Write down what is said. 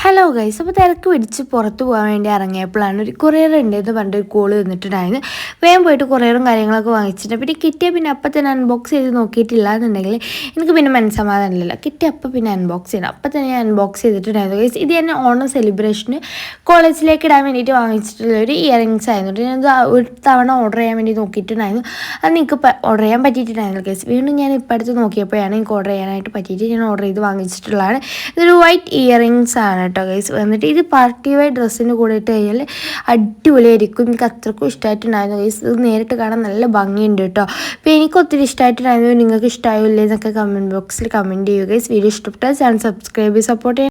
Hello guys, അപ്പോൾ തിരക്ക് പിടിച്ച് പുറത്ത് പോകാൻ വേണ്ടി ഇറങ്ങിയപ്പോഴാണ് ഒരു കൊറിയർ ഉണ്ടെന്ന് പറഞ്ഞിട്ട് ഒരു കോൾ തന്നിട്ടുണ്ടായിരുന്നു. വേഗം പോയിട്ട് കൊറിയറും കാര്യങ്ങളൊക്കെ വാങ്ങിച്ചിട്ട് പിന്നെ കിട്ടിയ പിന്നെ അപ്പം തന്നെ അൺബോക്സ് ചെയ്ത് നോക്കിയിട്ടില്ല എന്നുണ്ടെങ്കിൽ എനിക്ക് പിന്നെ മനസ്സമാധാനമില്ലല്ലോ. കിട്ടിയ അപ്പം പിന്നെ അൺബോക്സ് ചെയ്യണം. അപ്പം തന്നെ ഞാൻ അൺബോക്സ് ചെയ്തിട്ടുണ്ടായിരുന്നു ഗൈസ്. ഇത് തന്നെ ഓണം സെലിബ്രേഷന് കോളേജിലേക്ക് ഇടാൻ വേണ്ടിയിട്ട് വാങ്ങിച്ചിട്ടുള്ള ഒരു ഇയറിങ്സ് ആയിരുന്നു. ഞാനത് ഒരു തവണ ഓർഡർ ചെയ്യാൻ വേണ്ടി നോക്കിയിട്ടുണ്ടായിരുന്നു. അത് എനിക്ക് ഓർഡർ ചെയ്യാൻ പറ്റിയിട്ടുണ്ടായിരുന്നു ഗൈസ്. വീണ്ടും ഞാൻ ഇപ്പം അടുത്ത് നോക്കിയപ്പോഴാണ് എനിക്ക് ഓർഡർ ചെയ്യാനായിട്ട് പറ്റിയിട്ട് ഞാൻ ഓർഡർ ചെയ്ത് വാങ്ങിച്ചിട്ടുള്ളതാണ്. ഇതൊരു വൈറ്റ് ഇയറിങ്സ് ആണ് കേട്ടോ ഗൈസ്. വന്നിട്ട് ഇത് പാർട്ടി വെയർ ഡ്രസ്സിന് കൂടെ ഇട്ട് കഴിഞ്ഞാൽ അടിപൊളിയായിരിക്കും. എനിക്ക് അത്രക്കും ഇഷ്ടമായിട്ടുണ്ടായിരുന്നു ഗൈസ്. ഇത് നേരിട്ട് കാണാൻ നല്ല ഭംഗിയുണ്ട് കേട്ടോ. അപ്പോൾ എനിക്ക് ഒത്തിരി ഇഷ്ടമായിട്ടുണ്ടായിരുന്നു. നിങ്ങൾക്ക് ഇഷ്ടമായില്ലേ എന്നൊക്കെ കമൻറ്റ് ബോക്സിൽ കമൻറ്റ് ചെയ്യുക ഗൈസ്. വീഡിയോ ഇഷ്ടപ്പെട്ടാൽ ചാനൽ സബ്സ്ക്രൈബ് ചെയ്ത് സപ്പോർട്ട് ചെയ്യാം.